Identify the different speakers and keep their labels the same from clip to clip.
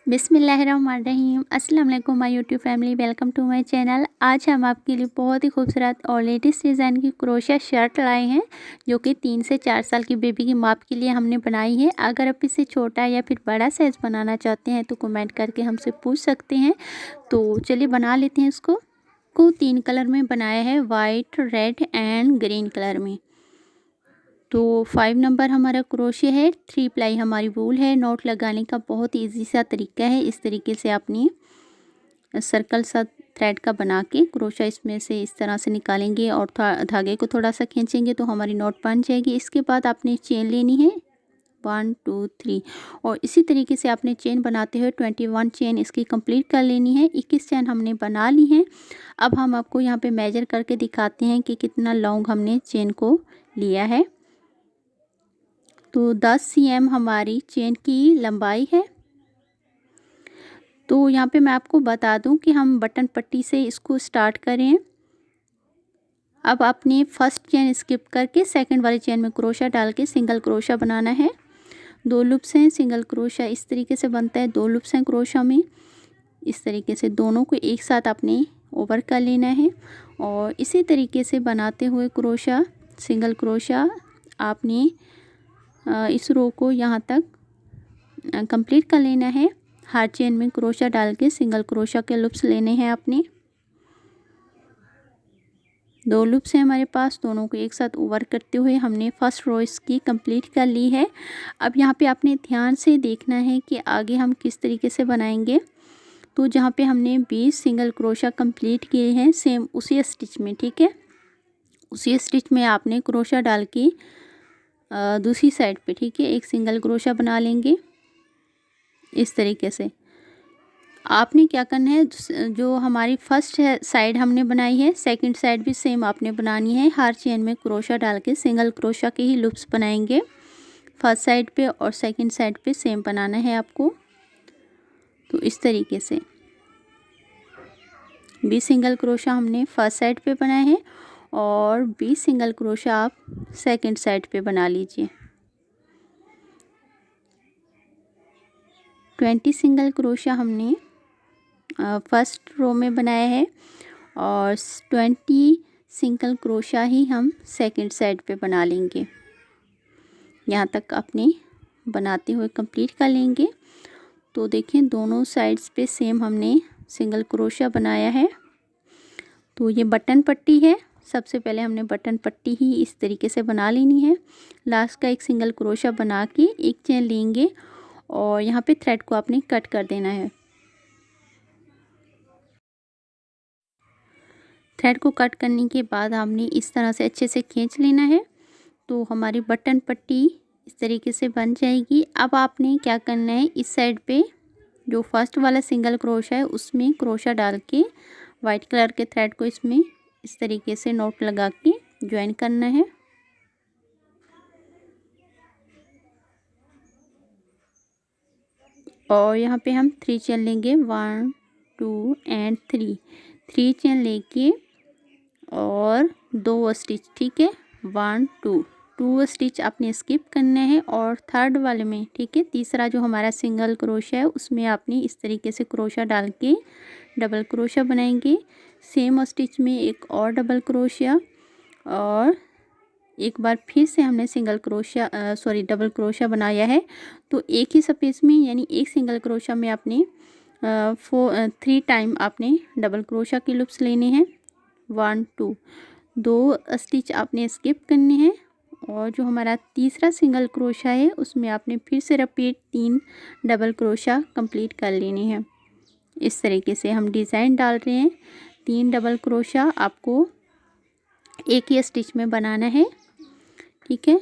Speaker 1: बिस्मिल्लाहिर्रहमानिर्रहीम। अस्सलाम वालेकुम my YouTube family, welcome to my channel. आज हम आपके लिए बहुत ही खूबसूरत और लेटेस्ट डिज़ाइन की क्रोशिया शर्ट लाए हैं, जो कि 3 से 4 साल की बेबी की माप के लिए हमने बनाई है। अगर आप इसे छोटा या फिर बड़ा साइज़ बनाना चाहते हैं तो कमेंट करके हमसे पूछ सकते हैं। तो चलिए बना लेते हैं इसको। 3 कलर में बनाया है, white, red and green colour में। तो 5 नंबर हमारा क्रोशे है, 3 प्लाई हमारी वूल है। नॉट लगाने का बहुत इजी सा तरीका है। इस तरीके से आपने सर्कल सा थ्रेड का बना के क्रोशा इसमें से इस तरह से निकालेंगे और धागे को थोड़ा सा खींचेंगे तो हमारी नॉट बन जाएगी। इसके बाद आपने चेन लेनी है 1 2 3 और इसी तरीके से आपने चेन बनाते हुए 21 चेन इसकी कंप्लीट कर लेनी है। 21 चेन हमने बना ली है। अब हम आपको यहाँ पे मेजर करके दिखाते हैं कि कितना लॉन्ग हमने चेन को लिया है। तो 10 cm हमारी चेन की लंबाई है। तो यहाँ पे मैं आपको बता दूं कि हम बटन पट्टी से इसको स्टार्ट करें। अब आपने फर्स्ट चेन स्किप करके सेकंड वाली चेन में क्रोशा डाल के सिंगल क्रोशा बनाना है। 2 लूप्स हैं, सिंगल क्रोशा इस तरीके से बनता है। 2 लूप्स हैं क्रोशा में, इस तरीके से दोनों को एक साथ आपने ओवर कर लेना है। और इसी तरीके से बनाते हुए क्रोशा, सिंगल क्रोशा आपने इस रो को यहाँ तक कंप्लीट कर लेना है। हर चेन में क्रोशा डाल के सिंगल क्रोशा के लूप्स लेने हैं आपने। 2 लूप्स हैं हमारे पास, दोनों को एक साथ ओवर करते हुए हमने फर्स्ट रो इसकी कंप्लीट कर ली है। अब यहाँ पे आपने ध्यान से देखना है कि आगे हम किस तरीके से बनाएंगे। तो जहाँ पे हमने 20 सिंगल क्रोशा कंप्लीट किए हैं, सेम उसी स्टिच में, ठीक है, उसी स्टिच में आपने क्रोशा डाल के दूसरी साइड पे, ठीक है, एक सिंगल क्रोशा बना लेंगे। इस तरीके से आपने क्या करना है, जो हमारी फर्स्ट साइड हमने बनाई है, सेकंड साइड भी सेम आपने बनानी है। हर चेन में क्रोशा डाल के सिंगल क्रोशा के ही लूप्स बनाएंगे। फर्स्ट साइड पे और सेकंड साइड पे सेम बनाना है आपको। तो इस तरीके से 20 सिंगल क्रोशा हमने फर्स्ट साइड पे बनाए हैं और 20 सिंगल क्रोशा आप सेकंड साइड पे बना लीजिए। 20 सिंगल क्रोशा हमने फर्स्ट रो में बनाया है और 20 सिंगल क्रोशा ही हम सेकंड साइड पे बना लेंगे। यहाँ तक अपने बनाते हुए कंप्लीट कर लेंगे। तो देखें दोनों साइड्स पे सेम हमने सिंगल क्रोशा बनाया है। तो ये बटन पट्टी है। सबसे पहले हमने बटन पट्टी ही इस तरीके से बना लेनी है। लास्ट का एक सिंगल क्रोशा बना के एक चेन लेंगे और यहाँ पे थ्रेड को आपने कट कर देना है। थ्रेड को कट करने के बाद हमने इस तरह से अच्छे से खींच लेना है। तो हमारी बटन पट्टी इस तरीके से बन जाएगी। अब आपने क्या करना है, इस साइड पे जो फर्स्ट वाला सिंगल क्रोशा है उसमें क्रोशा डाल के वाइट कलर के थ्रेड को इसमें इस तरीके से नॉट लगा के ज्वाइन करना है। और यहाँ पे हम 3 चेन लेंगे, 1 2 एंड 3 चेन लेके और 2 स्टिच, ठीक है, 1 2 स्टिच आपने स्किप करना है। और थर्ड वाले में, ठीक है, तीसरा जो हमारा सिंगल क्रोशा है उसमें आपने इस तरीके से क्रोशा डाल के डबल क्रोशा बनाएंगे। सेम स्टिच में एक और डबल क्रोशा और एक बार फिर से हमने सिंगल क्रोशा डबल क्रोशा बनाया है। तो एक ही स्पेस में, यानी एक सिंगल क्रोशा में आपने 3 टाइम आपने डबल क्रोशा के लूप्स लेने हैं। 1 2 स्टिच आपने स्किप करने हैं और जो हमारा तीसरा सिंगल क्रोशा है उसमें आपने फिर से रिपीट 3 डबल क्रोशा कंप्लीट कर लेने हैं। इस तरीके से हम डिज़ाइन डाल रहे हैं। 3 डबल क्रोशा आपको एक ही स्टिच में बनाना है, ठीक है,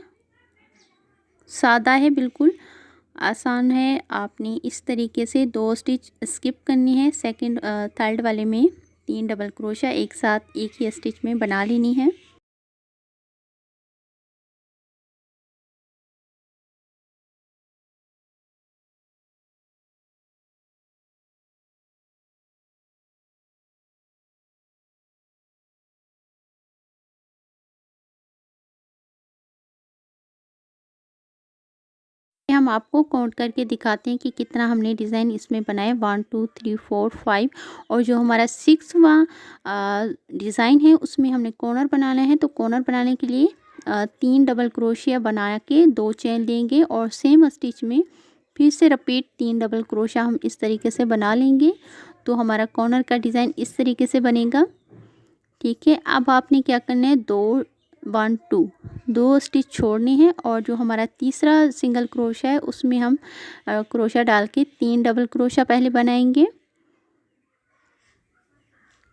Speaker 1: सादा है, बिल्कुल आसान है। आपने इस तरीके से 2 स्टिच स्किप करनी है। सेकंड थर्ड वाले में 3 डबल क्रोशा एक साथ एक ही स्टिच में बना लेनी है। हम आपको काउंट करके दिखाते हैं कि कितना हमने डिज़ाइन इसमें बनाया। 1 2 3 4 5 और जो हमारा 6वां डिज़ाइन है उसमें हमने कॉर्नर बनाना है। तो कॉर्नर बनाने के लिए 3 डबल क्रोशिया बना के 2 चेन लेंगे और सेम स्टिच में फिर से रिपीट 3 डबल क्रोशिया हम इस तरीके से बना लेंगे। तो हमारा कॉर्नर का डिज़ाइन इस तरीके से बनेगा। ठीक है, अब आपने क्या करना है, 2 स्टिच छोड़ने हैं और जो हमारा तीसरा सिंगल क्रोशिया है उसमें हम क्रोशिया डाल के 3 डबल क्रोशिया पहले बनाएंगे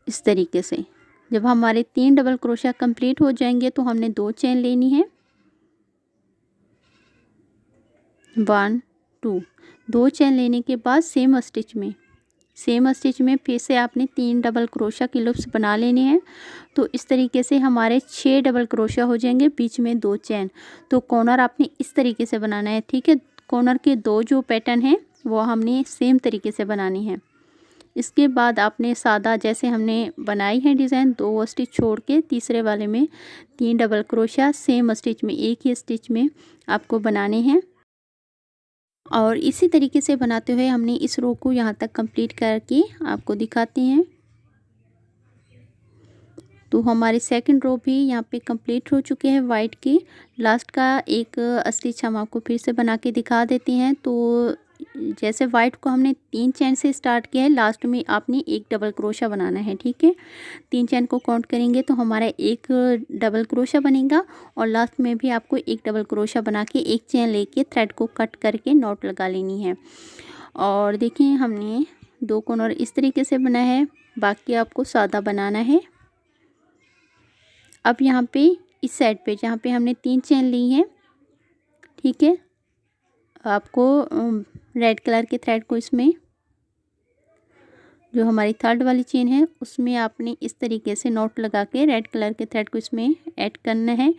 Speaker 1: इस तरीके से। जब हमारे 3 डबल क्रोशिया कंप्लीट हो जाएंगे तो हमने 2 चेन लेनी है। 1 2 2 चेन लेने के बाद सेम स्टिच में फिर से आपने 3 डबल क्रोशिया की लूप्स बना लेनी है। तो इस तरीके से हमारे 6 डबल क्रोशिया हो जाएंगे, बीच में 2 चेन। तो कॉर्नर आपने इस तरीके से बनाना है। ठीक है, कॉर्नर के 2 जो पैटर्न हैं वो हमने सेम तरीके से बनानी है। इसके बाद आपने सादा जैसे हमने बनाई है डिज़ाइन, 2 स्टिच छोड़ के तीसरे वाले में 3 डबल क्रोशिया सेम स्टिच में, एक ही स्टिच में आपको बनाने हैं। और इसी तरीके से बनाते हुए हमने इस रो को यहाँ तक कंप्लीट करके आपको दिखाते हैं। तो हमारी सेकंड रो भी यहाँ पे कंप्लीट हो चुके हैं। वाइट की लास्ट का एक स्टिच हम आपको फिर से बना के दिखा देते हैं। तो जैसे वाइट को हमने 3 चेन से स्टार्ट किया है, लास्ट में आपने एक डबल क्रोशिया बनाना है। ठीक है, 3 चेन को काउंट करेंगे तो हमारा एक डबल क्रोशिया बनेगा और लास्ट में भी आपको एक डबल क्रोशिया बना के एक चेन लेके थ्रेड को कट करके नॉट लगा लेनी है। और देखिए हमने 2 कॉर्नर इस तरीके से बनाया है, बाकी आपको सादा बनाना है। अब यहाँ पे इस साइड पे जहाँ पे हमने 3 चेन ली हैं, ठीक है, आपको रेड कलर के थ्रेड को इसमें जो हमारी थर्ड वाली चेन है उसमें आपने इस तरीके से नॉट लगा के रेड कलर के थ्रेड को इसमें ऐड करना है।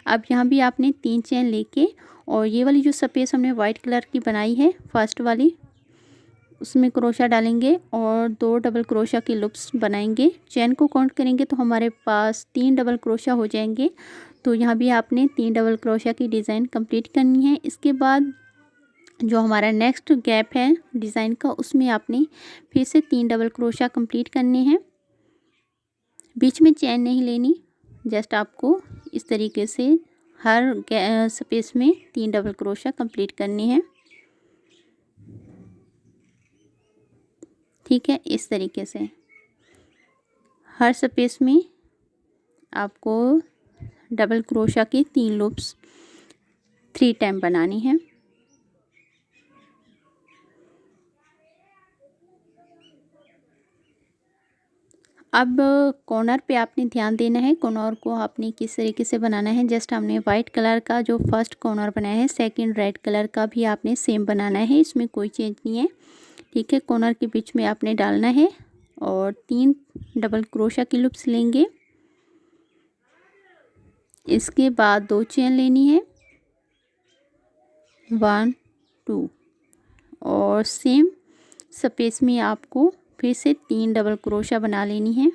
Speaker 1: अब यहाँ भी आपने 3 चेन लेके और ये वाली जो स्पेस हमने वाइट कलर की बनाई है फर्स्ट वाली, उसमें क्रोशिया डालेंगे और 2 डबल क्रोशिया की लूप्स बनाएंगे। चेन को काउंट करेंगे तो हमारे पास 3 डबल क्रोशिया हो जाएंगे। तो यहाँ भी आपने 3 डबल क्रोशिया की डिज़ाइन कंप्लीट करनी है। इसके बाद जो हमारा नेक्स्ट गैप है डिज़ाइन का, उसमें आपने फिर से 3 डबल क्रोशिया कंप्लीट करने हैं। बीच में चेन नहीं लेनी, जस्ट आपको इस तरीके से हर स्पेस में 3 डबल क्रोशिया कंप्लीट करनी है। ठीक है, इस तरीके से हर स्पेस में आपको डबल क्रोशिया की 3 लूप्स 3 टाइम बनानी है। अब कॉर्नर पे आपने ध्यान देना है, कॉर्नर को आपने किस तरीके से बनाना है। जस्ट हमने वाइट कलर का जो फर्स्ट कॉर्नर बनाया है, सेकंड रेड कलर का भी आपने सेम बनाना है, इसमें कोई चेंज नहीं है। ठीक है, कॉर्नर के बीच में आपने डालना है और 3 डबल क्रोशिया की लूप्स लेंगे। इसके बाद 2 चेन लेनी है, 1 2 और सेम स्पेस में आपको फिर से 3 डबल क्रोशिया बना लेनी है।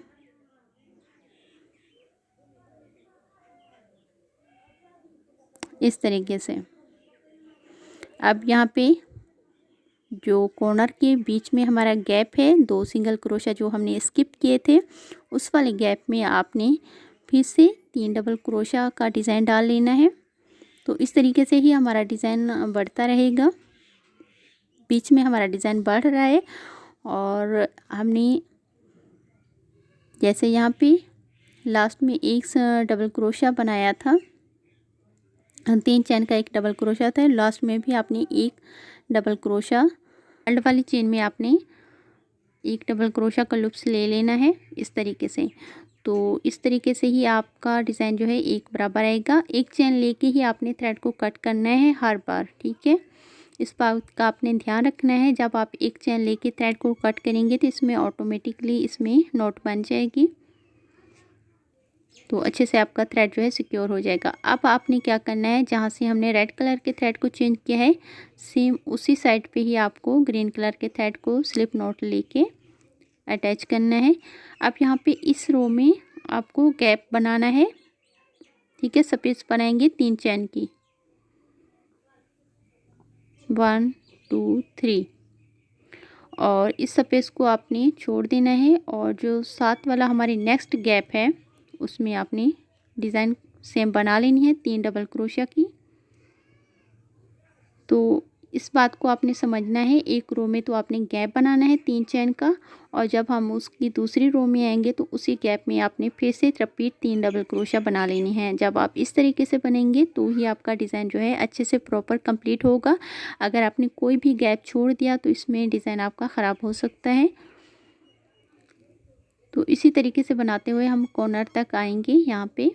Speaker 1: इस तरीके से अब यहाँ पे जो कॉर्नर के बीच में हमारा गैप है, 2 सिंगल क्रोशिया जो हमने स्किप किए थे, उस वाले गैप में आपने फिर से 3 डबल क्रोशिया का डिज़ाइन डाल लेना है। तो इस तरीके से ही हमारा डिज़ाइन बढ़ता रहेगा। बीच में हमारा डिज़ाइन बढ़ रहा है और हमने जैसे यहाँ पे लास्ट में एक डबल क्रोशिया बनाया था, 3 चेन का एक डबल क्रोशिया था, लास्ट में भी आपने एक डबल क्रोशिया, थर्ड वाली चेन में आपने एक डबल क्रोशिया का लूप्स ले लेना है इस तरीके से। तो इस तरीके से ही आपका डिज़ाइन जो है एक बराबर आएगा। एक चेन लेके ही आपने थ्रेड को कट करना है हर बार। ठीक है, इस बात का आपने ध्यान रखना है। जब आप एक चेन लेके थ्रेड को कट करेंगे तो इसमें ऑटोमेटिकली इसमें नॉट बन जाएगी, तो अच्छे से आपका थ्रेड जो है सिक्योर हो जाएगा। अब आपने क्या करना है, जहाँ से हमने रेड कलर के थ्रेड को चेंज किया है, सेम उसी साइड पे ही आपको ग्रीन कलर के थ्रेड को स्लिप नॉट लेके अटैच करना है। अब यहाँ पे इस रो में आपको गैप बनाना है। ठीक है, स्पेस बनाएंगे 3 चेन की। 1 2 3 और इस स्पेस को आपने छोड़ देना है और जो साथ वाला हमारी नेक्स्ट गैप है उसमें आपने डिज़ाइन सेम बना लेनी है 3 डबल क्रोशिया की। तो इस बात को आपने समझना है, एक रो में तो आपने गैप बनाना है 3 चेन का और जब हम उसकी दूसरी रो में आएंगे तो उसी गैप में आपने फिर से रिपीट 3 डबल क्रोशिया बना लेनी है। जब आप इस तरीके से बनेंगे तो ही आपका डिज़ाइन जो है अच्छे से प्रॉपर कंप्लीट होगा। अगर आपने कोई भी गैप छोड़ दिया तो इसमें डिज़ाइन आपका ख़राब हो सकता है। तो इसी तरीके से बनाते हुए हम कॉर्नर तक आएंगे यहाँ पे।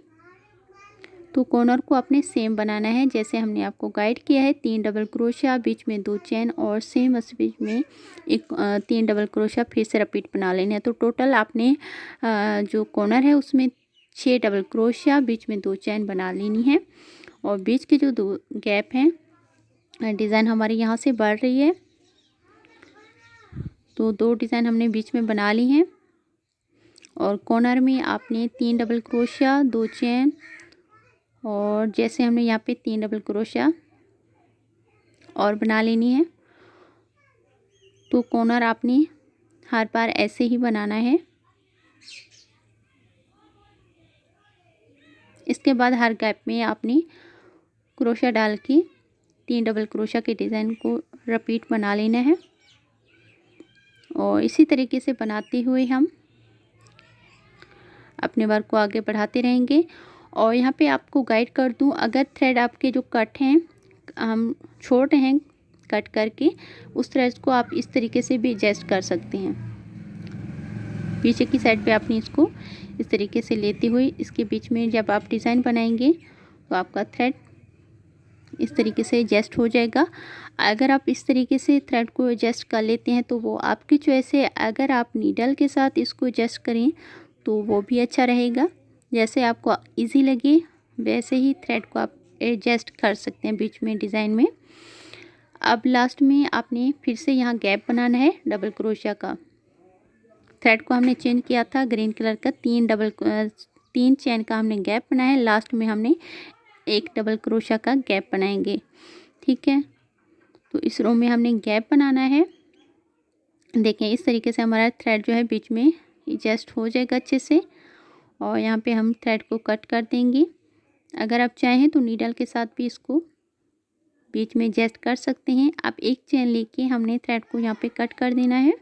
Speaker 1: तो कॉर्नर को आपने सेम बनाना है जैसे हमने आपको गाइड किया है। 3 डबल क्रोशिया, बीच में 2 चेन और सेम उस बीच में एक 3 डबल क्रोशिया फिर से रिपीट बना लेना है। तो टोटल आपने जो कॉर्नर है उसमें 6 डबल क्रोशिया, बीच में 2 चेन बना लेनी है और बीच के जो 2 गैप हैं डिज़ाइन हमारी यहाँ से बढ़ रही है तो 2 डिज़ाइन हमने बीच में बना ली हैं और कॉर्नर में आपने 3 डबल क्रोशिया, 2 चेन और जैसे हमने यहाँ पे 3 डबल क्रोशिया और बना लेनी है। तो कॉर्नर आपने हर बार ऐसे ही बनाना है। इसके बाद हर गैप में आपने क्रोशिया डाल के 3 डबल क्रोशिया के डिज़ाइन को रिपीट बना लेना है और इसी तरीके से बनाते हुए हम अपने वर्क को आगे बढ़ाते रहेंगे। और यहाँ पे आपको गाइड कर दूँ, अगर थ्रेड आपके जो कट हैं हम छोड़ रहे हैं कट करके, उस थ्रेड को आप इस तरीके से भी एडजस्ट कर सकते हैं। पीछे की साइड पे आपने इसको इस तरीके से लेते हुए इसके बीच में जब आप डिज़ाइन बनाएंगे तो आपका थ्रेड इस तरीके से एडजस्ट हो जाएगा। अगर आप इस तरीके से थ्रेड को एडजस्ट कर लेते हैं तो वो आपकी चॉइस है। अगर आप नीडल के साथ इसको एडजस्ट करें तो वो भी अच्छा रहेगा। जैसे आपको इजी लगे वैसे ही थ्रेड को आप एडजस्ट कर सकते हैं बीच में डिज़ाइन में। अब लास्ट में आपने फिर से यहाँ गैप बनाना है डबल क्रोशिया का। थ्रेड को हमने चेंज किया था ग्रीन कलर का, 3 चेन का हमने गैप बनाया है। लास्ट में हमने 1 डबल क्रोशिया का गैप बनाएंगे। ठीक है, तो इस रो में हमने गैप बनाना है। देखें इस तरीके से हमारा थ्रेड जो है बीच में एडजस्ट हो जाएगा अच्छे से और यहाँ पे हम थ्रेड को कट कर देंगे। अगर आप चाहें तो नीडल के साथ भी इसको बीच में एडजस्ट कर सकते हैं। आप एक चेन लेके हमने थ्रेड को यहाँ पे कट कर देना है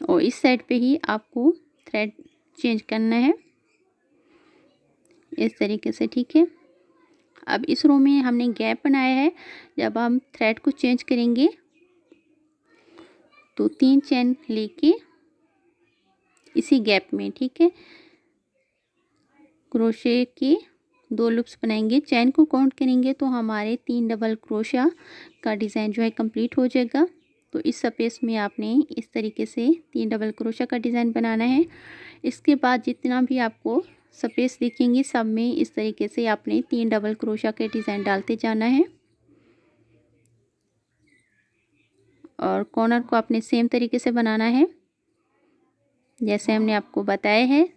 Speaker 1: और इस साइड पे ही आपको थ्रेड चेंज करना है इस तरीके से। ठीक है, अब इस रो में हमने गैप बनाया है। जब हम थ्रेड को चेंज करेंगे तो 3 चेन लेके इसी गैप में, ठीक है, क्रोशे के 2 लूप्स बनाएंगे। चेन को काउंट करेंगे तो हमारे 3 डबल क्रोशिया का डिज़ाइन जो है कंप्लीट हो जाएगा। तो इस स्पेस में आपने इस तरीके से 3 डबल क्रोशिया का डिज़ाइन बनाना है। इसके बाद जितना भी आपको स्पेस दिखेंगे सब में इस तरीके से आपने 3 डबल क्रोशिया के डिज़ाइन डालते जाना है और कॉर्नर को आपने सेम तरीके से बनाना है जैसे हमने आपको बताया है।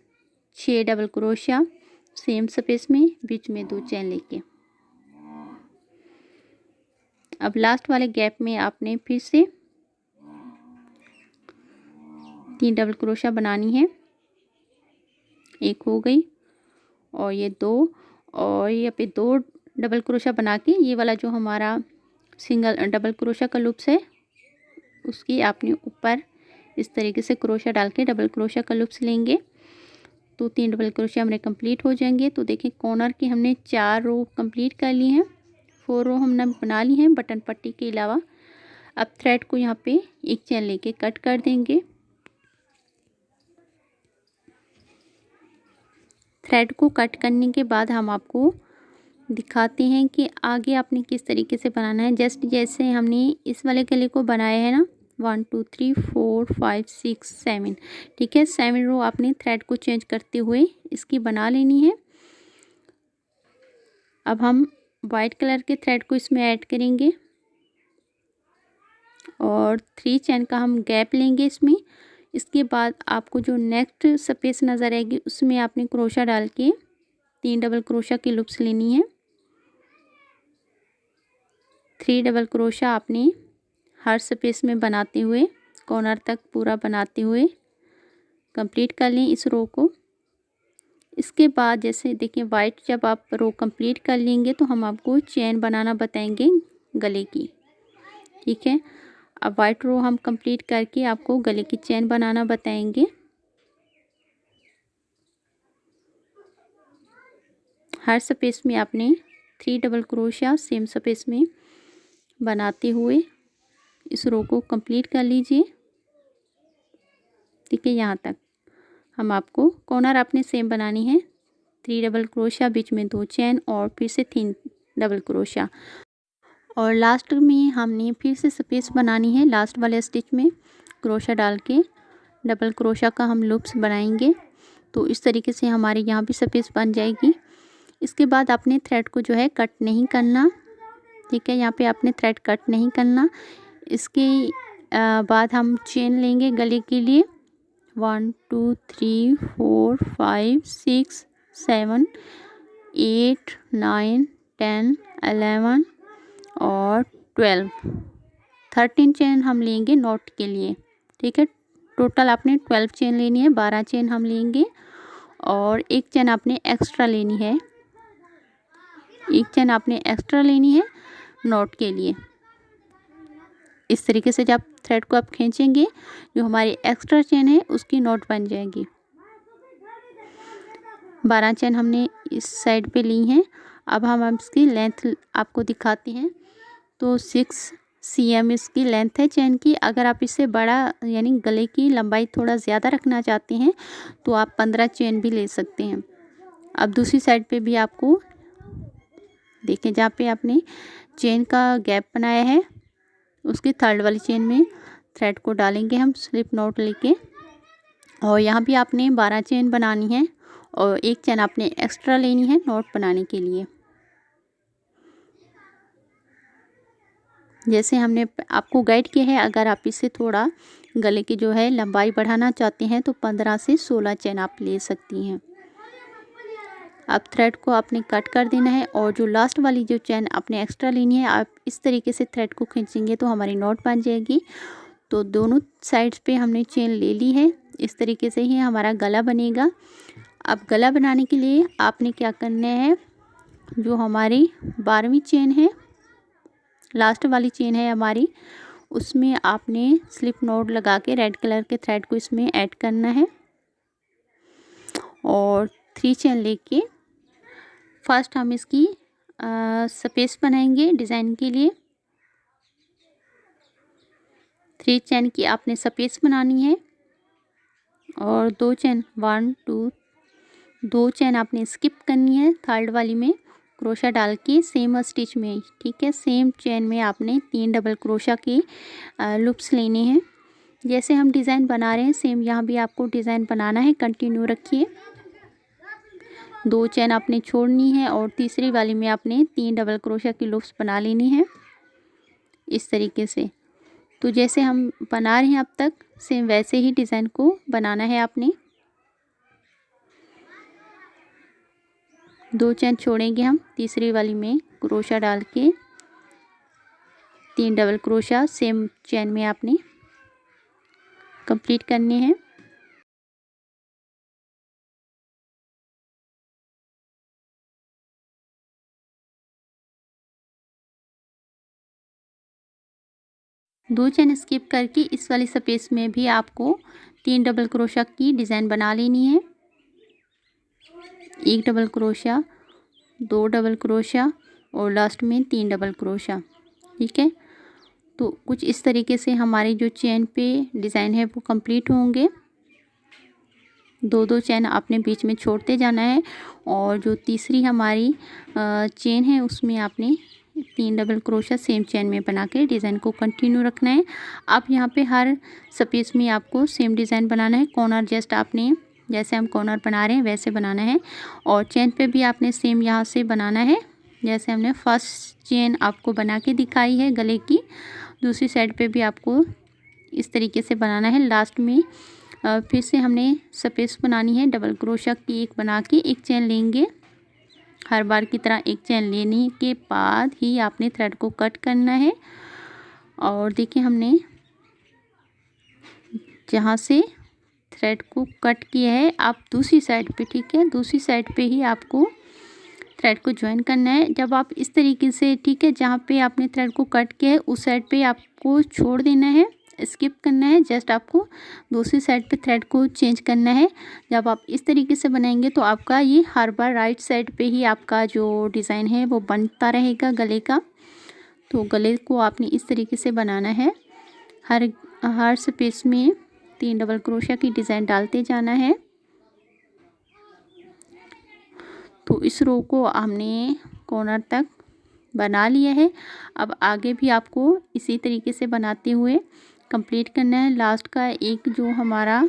Speaker 1: 6 डबल क्रोशिया सेम स्पेस में, बीच में 2 चेन लेके। अब लास्ट वाले गैप में आपने फिर से 3 डबल क्रोशिया बनानी है। एक हो गई और ये 2 और यहाँ पे 2 डबल क्रोशिया बना के ये वाला जो हमारा सिंगल डबल क्रोशिया का लूप्स है उसकी आपने ऊपर इस तरीके से क्रोशिया डाल के डबल क्रोशिया का लूप्स लेंगे तो 3 डबल क्रोशिया हमारे कंप्लीट हो जाएंगे। तो देखिए कॉर्नर की हमने 4 रो कंप्लीट कर ली हैं, 4 रो हमने बना ली हैं बटन पट्टी के अलावा। अब थ्रेड को यहाँ पे एक चेन लेके कट कर देंगे। थ्रेड को कट करने के बाद हम आपको दिखाते हैं कि आगे आपने किस तरीके से बनाना है। जस्ट जैसे हमने इस वाले गले को बनाया है ना, 1 2 3 4 5 6 7, ठीक है, 7 रो आपने थ्रेड को चेंज करते हुए इसकी बना लेनी है। अब हम वाइट कलर के थ्रेड को इसमें ऐड करेंगे और 3 चेन का हम गैप लेंगे इसमें। इसके बाद आपको जो नेक्स्ट स्पेस नज़र आएगी उसमें आपने क्रोशिया डाल के 3 डबल क्रोशिया की लूप्स लेनी है। 3 डबल क्रोशा आपने हर स्पेस में बनाते हुए कॉर्नर तक पूरा बनाते हुए कंप्लीट कर लें इस रो को। इसके बाद जैसे देखिए वाइट जब आप रो कंप्लीट कर लेंगे तो हम आपको चेन बनाना बताएंगे गले की, ठीक है। अब वाइट रो हम कंप्लीट करके आपको गले की चेन बनाना बताएंगे। हर स्पेस में आपने 3 डबल क्रोशिया सेम स्पेस में बनाते हुए इस रो को कंप्लीट कर लीजिए, ठीक है। यहाँ तक हम आपको कॉर्नर आपने सेम बनानी है, 3 डबल क्रोशिया, बीच में 2 चेन और फिर से 3 डबल क्रोशिया, और लास्ट में हमने फिर से स्पेस बनानी है। लास्ट वाले स्टिच में क्रोशिया डाल के डबल क्रोशिया का हम लूप्स बनाएंगे, तो इस तरीके से हमारे यहाँ भी स्पेस बन जाएगी। इसके बाद आपने थ्रेड को जो है कट नहीं करना, ठीक है। यहाँ पे आपने थ्रेड कट नहीं करना। इसके बाद हम चेन लेंगे गले के लिए 1 2 3 4 5 6 7 8 9 10 11 और 13 चेन हम लेंगे नॉट के लिए, ठीक है। टोटल आपने 12 चेन लेनी है, 12 चेन हम लेंगे और एक चेन आपने एक्स्ट्रा लेनी है, एक चेन आपने एक्स्ट्रा लेनी है नॉट के लिए। इस तरीके से जब थ्रेड को आप खींचेंगे जो हमारी एक्स्ट्रा चेन है उसकी नॉट बन जाएगी। 12 चेन हमने इस साइड पे ली हैं। अब हम इसकी लेंथ आपको दिखाते हैं। तो 6 cm इसकी लेंथ है चेन की। अगर आप इससे बड़ा यानी गले की लंबाई थोड़ा ज़्यादा रखना चाहते हैं तो आप 15 चेन भी ले सकते हैं। अब दूसरी साइड पे भी आपको देखें, जहाँ पे आपने चेन का गैप बनाया है उसकी थर्ड वाली चेन में थ्रेड को डालेंगे हम स्लिप नॉट लेके, और यहाँ भी आपने 12 चेन बनानी है और एक चेन आपने एक्स्ट्रा लेनी है नॉट बनाने के लिए। जैसे हमने आपको गाइड किया है, अगर आप इससे थोड़ा गले की जो है लंबाई बढ़ाना चाहते हैं तो 15 से 16 चेन आप ले सकती हैं। अब थ्रेड को आपने कट कर देना है और जो लास्ट वाली जो चेन आपने एक्स्ट्रा लेनी है आप इस तरीके से थ्रेड को खींचेंगे तो हमारी नॉट बन जाएगी। तो दोनों साइड्स पे हमने चेन ले ली है, इस तरीके से ही हमारा गला बनेगा। अब गला बनाने के लिए आपने क्या करना है, जो हमारी 12वीं चेन है, लास्ट वाली चेन है हमारी, उसमें आपने स्लिप नॉट लगा के रेड कलर के थ्रेड को इसमें ऐड करना है और 3 चेन लेके फर्स्ट हम इसकी स्पेस बनाएंगे डिज़ाइन के लिए। 3 चेन की आपने स्पेस बनानी है और 2 चेन 1 2 2 चेन आपने स्किप करनी है थर्ड वाली में क्रोशा डाल के सेम स्टिच में, ठीक है। सेम चेन में आपने 3 डबल क्रोशा के लूप्स लेने हैं। जैसे हम डिज़ाइन बना रहे हैं सेम यहाँ भी आपको डिज़ाइन बनाना है, कंटिन्यू रखिए। 2 चेन आपने छोड़नी है और तीसरी वाली में आपने 3 डबल क्रोशा की लूप्स बना लेनी है इस तरीके से। तो जैसे हम बना रहे हैं अब तक सेम वैसे ही डिज़ाइन को बनाना है आपने। 2 चेन छोड़ेंगे हम, तीसरी वाली में क्रोशा डाल के 3 डबल क्रोशा सेम चेन में आपने कंप्लीट करने हैं। दो चेन स्किप करके इस वाली स्पेस में भी आपको 3 डबल क्रोशा की डिज़ाइन बना लेनी है। 1 डबल क्रोशा, 2 डबल क्रोशा और लास्ट में 3 डबल क्रोशा, ठीक है। तो कुछ इस तरीके से हमारी जो चेन पे डिज़ाइन है वो कंप्लीट होंगे। 2 चेन आपने बीच में छोड़ते जाना है और जो तीसरी हमारी चेन है उसमें आपने 3 डबल क्रोशा सेम चेन में बना के डिज़ाइन को कंटिन्यू रखना है। आप यहाँ पे हर स्पेस में आपको सेम डिज़ाइन बनाना है। कॉर्नर जस्ट आपने जैसे हम कॉर्नर बना रहे हैं वैसे बनाना है और चेन पे भी आपने सेम यहाँ से बनाना है जैसे हमने फर्स्ट चेन आपको बना के दिखाई है गले की। दूसरी साइड पे भी आपको इस तरीके से बनाना है। लास्ट में फिर से हमने स्पेस बनानी है, डबल क्रोशा की एक बना के एक चेन लेंगे हर बार की तरह एक चेन लेने के बाद ही आपने थ्रेड को कट करना है। और देखिए हमने जहाँ से थ्रेड को कट किया है आप दूसरी साइड पे, ठीक है, दूसरी साइड पे ही आपको थ्रेड को ज्वाइन करना है। जब आप इस तरीके से, ठीक है, जहाँ पे आपने थ्रेड को कट किया है उस साइड पे आपको छोड़ देना है, स्किप करना है। जस्ट आपको दूसरी साइड पे थ्रेड को चेंज करना है। जब आप इस तरीके से बनाएंगे तो आपका ये हर बार राइट साइड पे ही आपका जो डिज़ाइन है वो बनता रहेगा गले का। तो गले को आपने इस तरीके से बनाना है। हर स्पेस में 3 डबल क्रोशिया की डिज़ाइन डालते जाना है। तो इस रो को हमने कॉर्नर तक बना लिया है। अब आगे भी आपको इसी तरीके से बनाते हुए कंप्लीट करना है। लास्ट का एक जो हमारा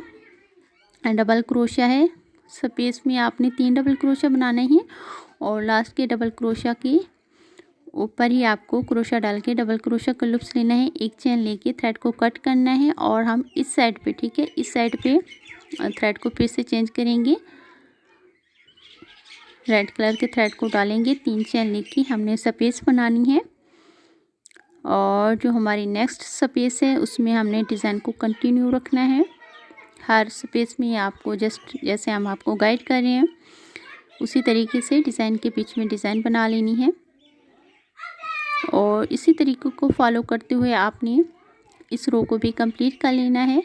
Speaker 1: डबल क्रोशिया है, स्पेस में आपने 3 डबल क्रोशिया बनाना है और लास्ट के डबल क्रोशिया के ऊपर ही आपको क्रोशिया डाल के डबल क्रोशिया का लूप्स लेना है। एक चेन लेके थ्रेड को कट करना है और हम इस साइड पे, ठीक है, इस साइड पे थ्रेड को फिर से चेंज करेंगे। रेड कलर के थ्रेड को डालेंगे, 3 चेन लेके हमने स्पेस बनानी है। और जो हमारी नेक्स्ट स्पेस है उसमें हमने डिज़ाइन को कंटिन्यू रखना है। हर स्पेस में आपको जस्ट जैसे हम आपको गाइड कर रहे हैं उसी तरीके से डिज़ाइन के बीच में डिज़ाइन बना लेनी है। और इसी तरीके को फॉलो करते हुए आपने इस रो को भी कंप्लीट कर लेना है।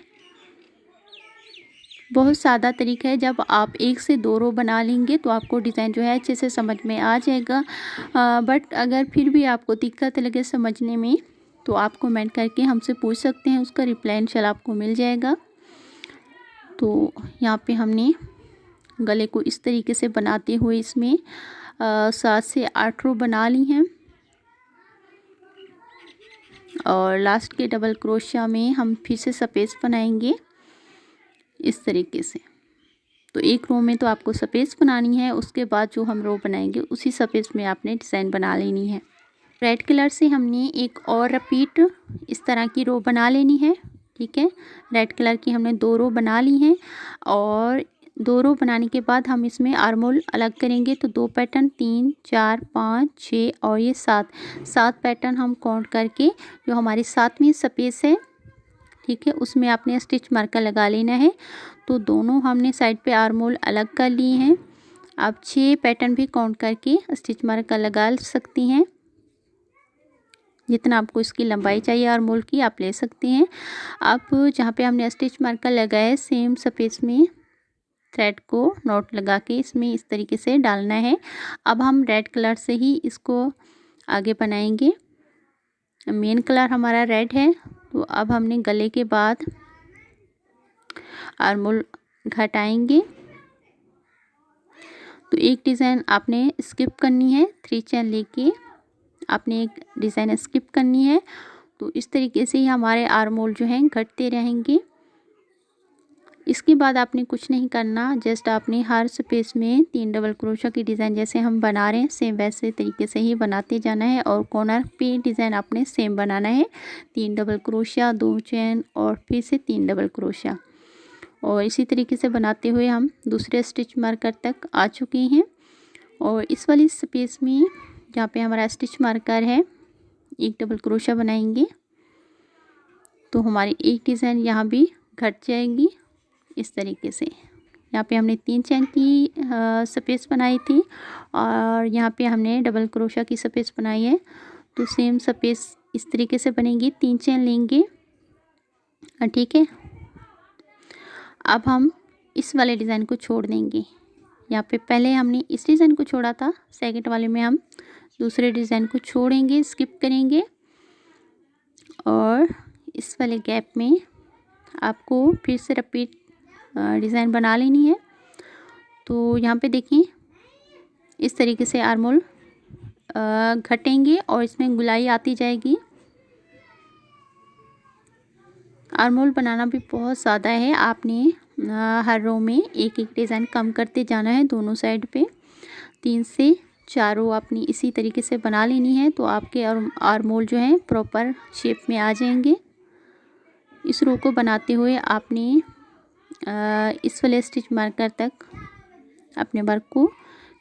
Speaker 1: बहुत सादा तरीका है। जब आप 1 से 2 रो बना लेंगे तो आपको डिज़ाइन जो है अच्छे से समझ में आ जाएगा। बट अगर फिर भी आपको दिक्कत लगे समझने में तो आप कमेंट करके हमसे पूछ सकते हैं, उसका रिप्लाई इंशाल्लाह आपको मिल जाएगा। तो यहाँ पे हमने गले को इस तरीके से बनाते हुए इसमें 7 से 8 रो बना ली हैं। और लास्ट के डबल क्रोशिया में हम फिर से स्पेस बनाएंगे इस तरीके से। तो एक रो में तो आपको स्पेस बनानी है, उसके बाद जो हम रो बनाएंगे उसी स्पेस में आपने डिज़ाइन बना लेनी है। रेड कलर से हमने एक और रिपीट इस तरह की रो बना लेनी है, ठीक है। रेड कलर की हमने 2 रो बना ली हैं और 2 रो बनाने के बाद हम इसमें आर्मोल अलग करेंगे। तो 2 पैटर्न 3 4 5 6 और ये 7 पैटर्न हम काउंट करके जो हमारी 7वीं स्पेस है, ठीक है, उसमें आपने स्टिच मार्कर लगा लेना है। तो दोनों हमने साइड पे आर्मोल अलग कर लिए हैं। आप 6 पैटर्न भी काउंट करके स्टिच मार्कर लगा सकती हैं। जितना आपको इसकी लंबाई चाहिए आर्मोल की आप ले सकती हैं। अब जहाँ पे हमने स्टिच मार्कर लगाया सेम स्पेस में थ्रेड को नॉट लगा के इसमें इस तरीके से डालना है। अब हम रेड कलर से ही इसको आगे बनाएंगे। मेन कलर हमारा रेड है। तो अब हमने गले के बाद आर्मोल घटाएंगे। तो एक डिज़ाइन आपने स्किप करनी है, 3 चेन लेके आपने एक डिज़ाइन स्किप करनी है। तो इस तरीके से ही हमारे आर्मोल जो हैं घटते रहेंगे। इसके बाद आपने कुछ नहीं करना, जस्ट आपने हर स्पेस में 3 डबल क्रोशिया की डिज़ाइन जैसे हम बना रहे हैं सेम वैसे तरीके से ही बनाते जाना है। और कॉर्नर पे डिज़ाइन आपने सेम बनाना है, 3 डबल क्रोशिया 2 चेन और फिर से 3 डबल क्रोशिया। और इसी तरीके से बनाते हुए हम दूसरे स्टिच मार्कर तक आ चुके हैं। और इस वाली स्पेस में जहाँ पे हमारा स्टिच मार्कर है 1 डबल क्रोशिया बनाएंगे। तो हमारी एक डिज़ाइन यहाँ भी घट जाएगी इस तरीके से। यहाँ पे हमने 3 चेन की स्पेस बनाई थी और यहाँ पे हमने डबल क्रोशिया की स्पेस बनाई है। तो सेम स्पेस इस तरीके से बनेगी, 3 चेन लेंगे, ठीक है। अब हम इस वाले डिज़ाइन को छोड़ देंगे। यहाँ पे पहले हमने इस डिज़ाइन को छोड़ा था, सेकंड वाले में हम दूसरे डिज़ाइन को छोड़ेंगे, स्किप करेंगे। और इस वाले गैप में आपको फिर से रिपीट डिज़ाइन बना लेनी है। तो यहाँ पे देखिए इस तरीके से आर्मोल घटेंगे और इसमें गुलाई आती जाएगी। आर्मोल बनाना भी बहुत ज़्यादा है, आपने हर रो में एक एक डिज़ाइन कम करते जाना है दोनों साइड पे। 3 से 4 रो अपनी इसी तरीके से बना लेनी है। तो आपके आर्मोल जो है प्रॉपर शेप में आ जाएंगे। इस रो को बनाते हुए आपने इस वाले स्टिच मार्कर तक अपने वर्क को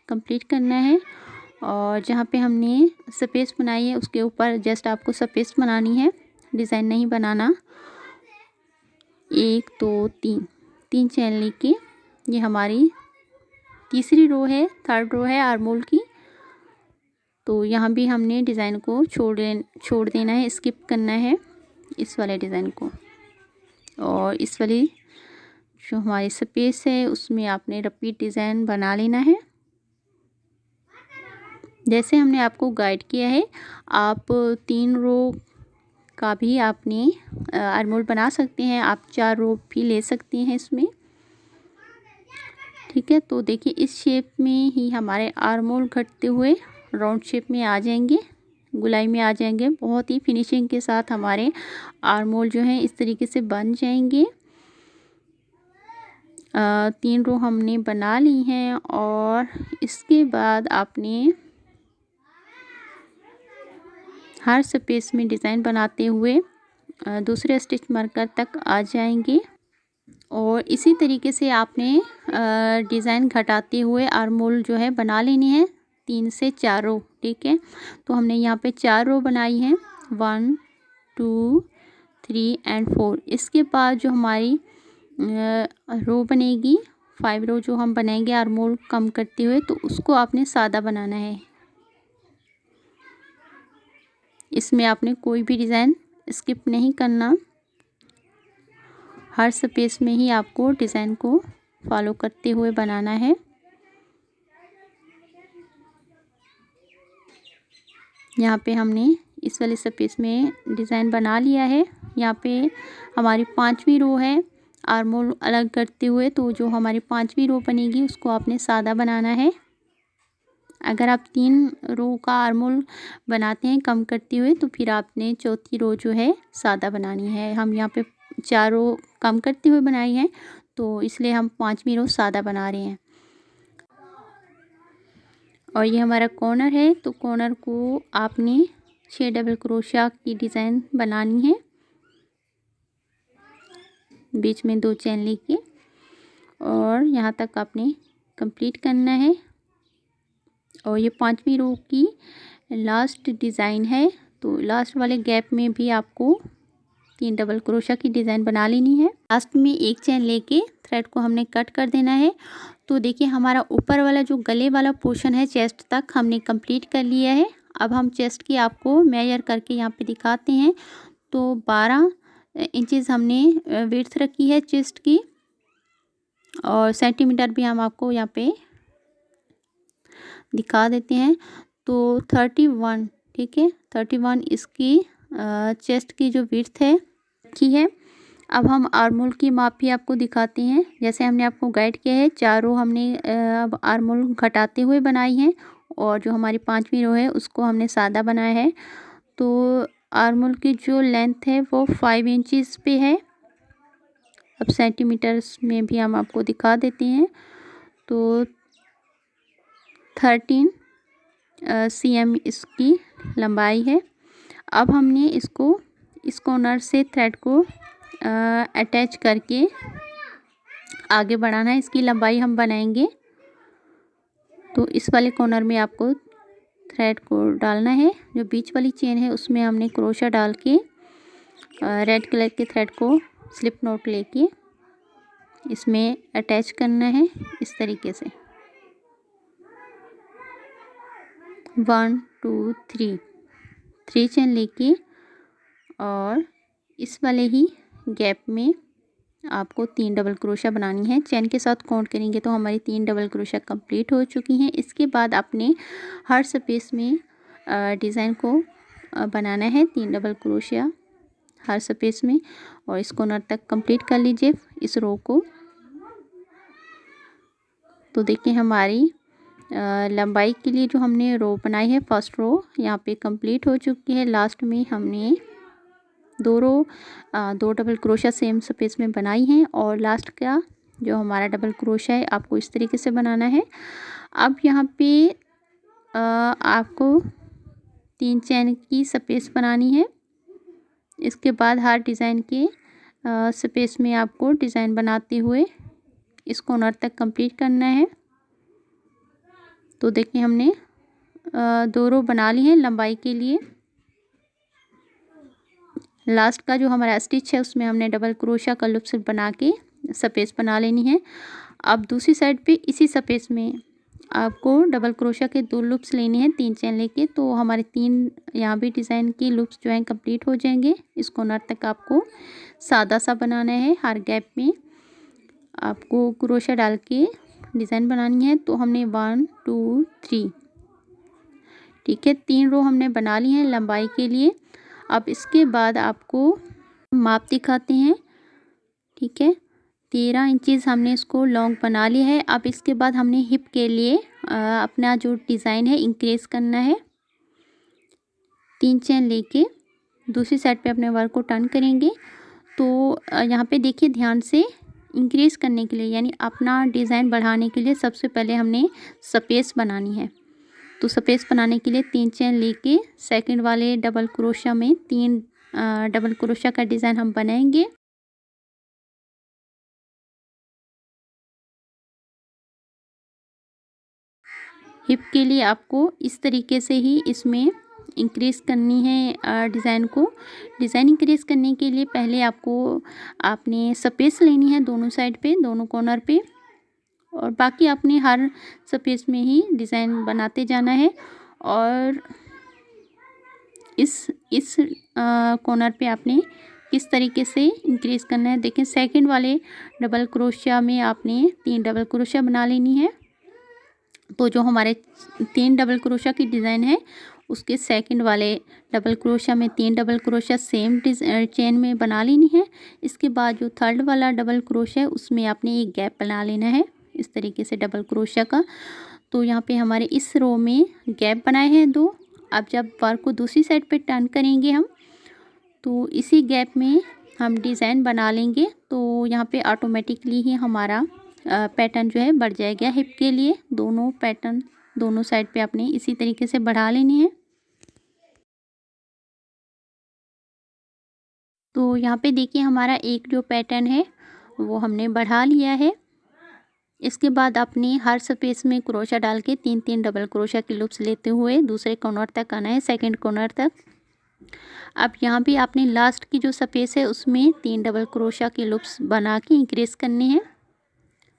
Speaker 1: कंप्लीट करना है। और जहाँ पे हमने स्पेस बनाई है उसके ऊपर जस्ट आपको स्पेस बनानी है, डिज़ाइन नहीं बनाना। 1 2 3 चेन लेके ये हमारी तीसरी रो है, थर्ड रो है आर्मोल की। तो यहाँ भी हमने डिज़ाइन को छोड़ देना है, स्किप करना है इस वाले डिज़ाइन को। और इस वाली जो हमारी स्पेस है उसमें आपने रिपीट डिज़ाइन बना लेना है जैसे हमने आपको गाइड किया है। आप 3 रो का भी आपने आर्मोल बना सकते हैं, आप 4 रो भी ले सकते हैं इसमें, ठीक है। तो देखिए इस शेप में ही हमारे आर्मोल घटते हुए राउंड शेप में आ जाएंगे, गुलाई में आ जाएंगे। बहुत ही फिनिशिंग के साथ हमारे आर्मोल जो हैं इस तरीके से बन जाएंगे। 3 रो हमने बना ली हैं और इसके बाद आपने हर स्पेस में डिज़ाइन बनाते हुए दूसरे स्टिच मार्कर तक आ जाएंगे। और इसी तरीके से आपने डिज़ाइन घटाते हुए आर्मोल जो है बना लेनी है 3 से 4 रो, ठीक है। तो हमने यहाँ पे 4 रो बनाई हैं, 1 2 3 एंड 4। इसके बाद जो हमारी रो बनेगी 5 रो जो हम बनाएंगे आर्मोल कम करते हुए, तो उसको आपने सादा बनाना है। इसमें आपने कोई भी डिज़ाइन स्किप नहीं करना, हर स्पेस में ही आपको डिज़ाइन को फॉलो करते हुए बनाना है। यहाँ पे हमने इस वाले स्पेस में डिज़ाइन बना लिया है। यहाँ पे हमारी 5वीं रो है आर्मोल अलग करते हुए, तो जो हमारी 5वीं रो बनेगी उसको आपने सादा बनाना है। अगर आप 3 रो का आर्मोल बनाते हैं कम करते हुए, तो फिर आपने चौथी रो जो है सादा बनानी है। हम यहाँ पे 4 रो कम करते हुए बनाई हैं, तो इसलिए हम 5वीं रो सादा बना रहे हैं। और ये हमारा कॉर्नर है, तो कॉर्नर को आपने 6 डबल क्रोशिया की डिज़ाइन बनानी है, बीच में 2 चेन लेके, और यहाँ तक आपने कंप्लीट करना है। और ये 5वीं रो की लास्ट डिज़ाइन है, तो लास्ट वाले गैप में भी आपको 3 डबल क्रोशिया की डिज़ाइन बना लेनी है। लास्ट में 1 चेन लेके थ्रेड को हमने कट कर देना है। तो देखिए हमारा ऊपर वाला जो गले वाला पोर्शन है चेस्ट तक हमने कंप्लीट कर लिया है। अब हम चेस्ट की आपको मेजर करके यहाँ पे दिखाते हैं। तो 12 इंचेस हमने विड्थ रखी है चेस्ट की, और सेंटीमीटर भी हम आपको यहाँ पे दिखा देते हैं। तो 31, ठीक है, 31 इसकी चेस्ट की जो विड्थ है रखी है। अब हम आर्मोल की माप भी आपको दिखाते हैं, जैसे हमने आपको गाइड किया है। 4 रो हमने अब आर्मोल घटाते हुए बनाई हैं, और जो हमारी 5वीं रो है उसको हमने सादा बनाया है। तो आर्मोल की जो लेंथ है वो 5 इंचेस पे है। अब सेंटीमीटर्स में भी हम आपको दिखा देते हैं। तो 13 cm इसकी लंबाई है। अब हमने इसको इस कॉर्नर से थ्रेड को अटैच करके आगे बढ़ाना है। इसकी लंबाई हम बनाएंगे, तो इस वाले कॉर्नर में आपको थ्रेड को डालना है। जो बीच वाली चेन है उसमें हमने क्रोशा डाल के रेड कलर के थ्रेड को स्लिप नॉट लेके इसमें अटैच करना है इस तरीके से। 1 2 3 चेन लेके, और इस वाले ही गैप में आपको 3 डबल क्रोशिया बनानी है। चेन के साथ काउंट करेंगे तो हमारी 3 डबल क्रोशिया कंप्लीट हो चुकी हैं। इसके बाद आपने हर स्पेस में डिज़ाइन को बनाना है 3 डबल क्रोशिया हर स्पेस में, और इस कॉर्नर तक कंप्लीट कर लीजिए इस रो को। तो देखिए हमारी लंबाई के लिए जो हमने रो बनाई है फर्स्ट रो यहाँ पे कंप्लीट हो चुकी है। लास्ट में हमने 2 डबल क्रोशिया सेम स्पेस में बनाई हैं, और लास्ट का जो हमारा डबल क्रोशिया है आपको इस तरीके से बनाना है। अब यहाँ पे आपको 3 चेन की स्पेस बनानी है। इसके बाद हर डिज़ाइन के स्पेस में आपको डिज़ाइन बनाते हुए इस कॉर्नर तक कंप्लीट करना है। तो देखिए हमने 2 रो बना ली है लंबाई के लिए। लास्ट का जो हमारा स्टिच है उसमें हमने डबल क्रोशिया का लूप बना के सपेस बना लेनी है। अब दूसरी साइड पे इसी सपेस में आपको डबल क्रोशिया के 2 लूप्स लेने हैं 3 चेन लेके। तो हमारे 3 यहाँ भी डिज़ाइन के लूप्स जो हैं कंप्लीट हो जाएंगे। इस कॉर्नर तक आपको सादा सा बनाना है, हर गैप में आपको क्रोशिया डाल के डिज़ाइन बनानी है। तो हमने 1 2 3, ठीक है, 3 रो हमने बना ली हैं लंबाई के लिए। अब इसके बाद आपको माप दिखाते हैं, ठीक है। 13 इंचेस हमने इसको लॉन्ग बना लिया है। अब इसके बाद हमने हिप के लिए अपना जो डिज़ाइन है इंक्रीज करना है। 3 चेन लेके दूसरी साइड पे अपने वर्क को टर्न करेंगे। तो यहाँ पे देखिए ध्यान से, इंक्रीज करने के लिए यानी अपना डिज़ाइन बढ़ाने के लिए सबसे पहले हमने सपेस बनानी है। तो सपेस बनाने के लिए 3 चेन लेके सेकंड वाले डबल क्रोशिया में 3 डबल क्रोशिया का डिज़ाइन हम बनाएंगे। हिप के लिए आपको इस तरीके से ही इसमें इंक्रीज़ करनी है डिज़ाइन को। डिज़ाइन इंक्रीज़ करने के लिए पहले आपने सपेस लेनी है दोनों साइड पे, दोनों कॉर्नर पे, और बाकी आपने हर सपेस में ही डिज़ाइन बनाते जाना है। और इस कॉर्नर पे आपने किस तरीके से इंक्रीज़ करना है, देखें सेकंड वाले डबल क्रोशिया में आपने 3 डबल क्रोशिया बना लेनी है। तो जो हमारे 3 डबल क्रोशिया की डिज़ाइन है उसके सेकंड वाले डबल क्रोशिया में 3 डबल क्रोशिया सेम चेन में बना लेनी है। इसके बाद जो थर्ड वाला डबल क्रोशिया है उसमें आपने एक गैप बना लेना है इस तरीके से डबल क्रोशिया का। तो यहाँ पे हमारे इस रो में गैप बनाए हैं 2। अब जब वर्क को दूसरी साइड पे टर्न करेंगे हम, तो इसी गैप में हम डिज़ाइन बना लेंगे। तो यहाँ पे ऑटोमेटिकली ही हमारा पैटर्न जो है बढ़ जाएगा। हिप के लिए दोनों पैटर्न दोनों साइड पे आपने इसी तरीके से बढ़ा लेनी है। तो यहाँ पे देखिए हमारा एक जो पैटर्न है वो हमने बढ़ा लिया है। इसके बाद आपने हर स्पेस में क्रोशिया डाल के 3-3 डबल क्रोशिया की लूप्स लेते हुए दूसरे कॉर्नर तक आना है, सेकंड कॉर्नर तक। अब यहाँ भी आपने लास्ट की जो स्पेस है उसमें 3 डबल क्रोशिया की लूप्स बना के इंक्रीज़ करने हैं।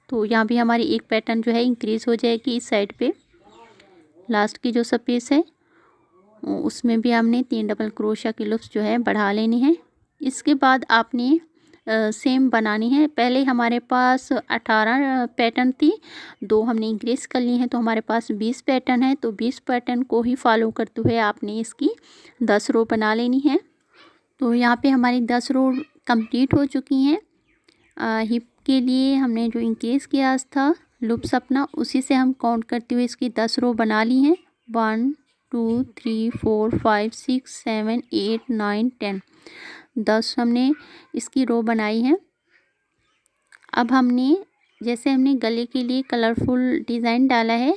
Speaker 1: तो यहाँ भी हमारी एक पैटर्न जो है इंक्रीज़ हो जाएगी इस साइड पे। लास्ट की जो स्पेस है उसमें भी हमने 3 डबल क्रोशिया की लूप्स जो है बढ़ा लेनी है। इसके बाद आपने सेम बनानी है। पहले हमारे पास 18 पैटर्न थी, 2 हमने इंक्रीज़ कर ली हैं, तो हमारे पास 20 पैटर्न है। तो 20 पैटर्न को ही फॉलो करते हुए आपने इसकी 10 रो बना लेनी है। तो यहाँ पे हमारी 10 रो कंप्लीट हो चुकी हैं। हिप के लिए हमने जो इंक्रीज़ किया था लूप्स अपना, उसी से हम काउंट करते हुए इसकी 10 रो बना ली हैं। 1 2 3 4 5 6 7 8 9 10, 10 हमने इसकी रो बनाई है। अब हमने जैसे हमने गले के लिए कलरफुल डिज़ाइन डाला है,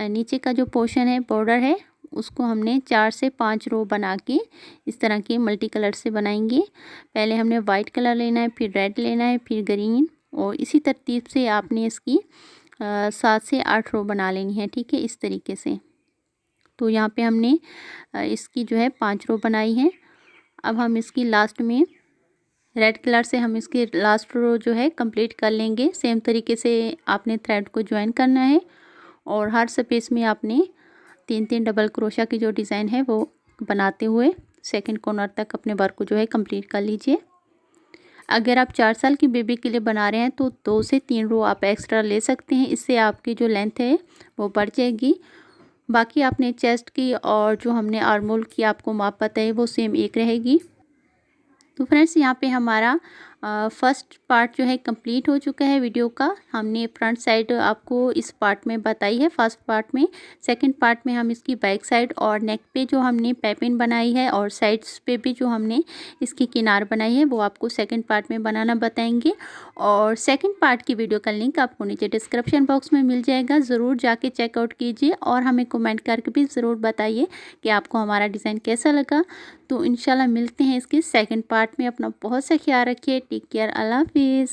Speaker 1: नीचे का जो पोर्शन है बॉर्डर है उसको हमने 4 से 5 रो बना के इस तरह के मल्टी कलर से बनाएंगे। पहले हमने वाइट कलर लेना है, फिर रेड लेना है, फिर ग्रीन, और इसी तरतीब से आपने इसकी 7 से 8 रो बना लेनी है, ठीक है, इस तरीके से। तो यहाँ पे हमने इसकी जो है 5 रो बनाई है। अब हम इसकी लास्ट में रेड कलर से हम इसकी लास्ट रो जो है कंप्लीट कर लेंगे। सेम तरीके से आपने थ्रेड को ज्वाइन करना है और हर स्पेस में आपने 3-3 डबल क्रोशिया की जो डिज़ाइन है वो बनाते हुए सेकंड कॉर्नर तक अपने वर्क को जो है कंप्लीट कर लीजिए। अगर आप 4 साल की बेबी के लिए बना रहे हैं तो 2 से 3 रो आप एक्स्ट्रा ले सकते हैं, इससे आपकी जो लेंथ है वो बढ़ जाएगी। बाकी आपने चेस्ट की और जो हमने आर्म होल की आपको माप पता है वो सेम एक रहेगी। तो फ्रेंड्स यहाँ पे हमारा फर्स्ट पार्ट जो है कंप्लीट हो चुका है वीडियो का। हमने फ्रंट साइड आपको इस पार्ट में बताई है फर्स्ट पार्ट में। सेकंड पार्ट में हम इसकी बैक साइड और नेक पे जो हमने पाइपिंग बनाई है और साइड्स पे भी जो हमने इसकी किनार बनाई है वो आपको सेकंड पार्ट में बनाना बताएंगे। और सेकंड पार्ट की वीडियो का लिंक आपको नीचे डिस्क्रिप्शन बॉक्स में मिल जाएगा, ज़रूर जाके चेकआउट कीजिए और हमें कमेंट करके भी ज़रूर बताइए कि आपको हमारा डिज़ाइन कैसा लगा। तो इंशाल्लाह मिलते हैं इसके सेकंड पार्ट में। अपना बहुत सा ख्याल रखिए। टेक केयर, अल्लाह हाफिज़।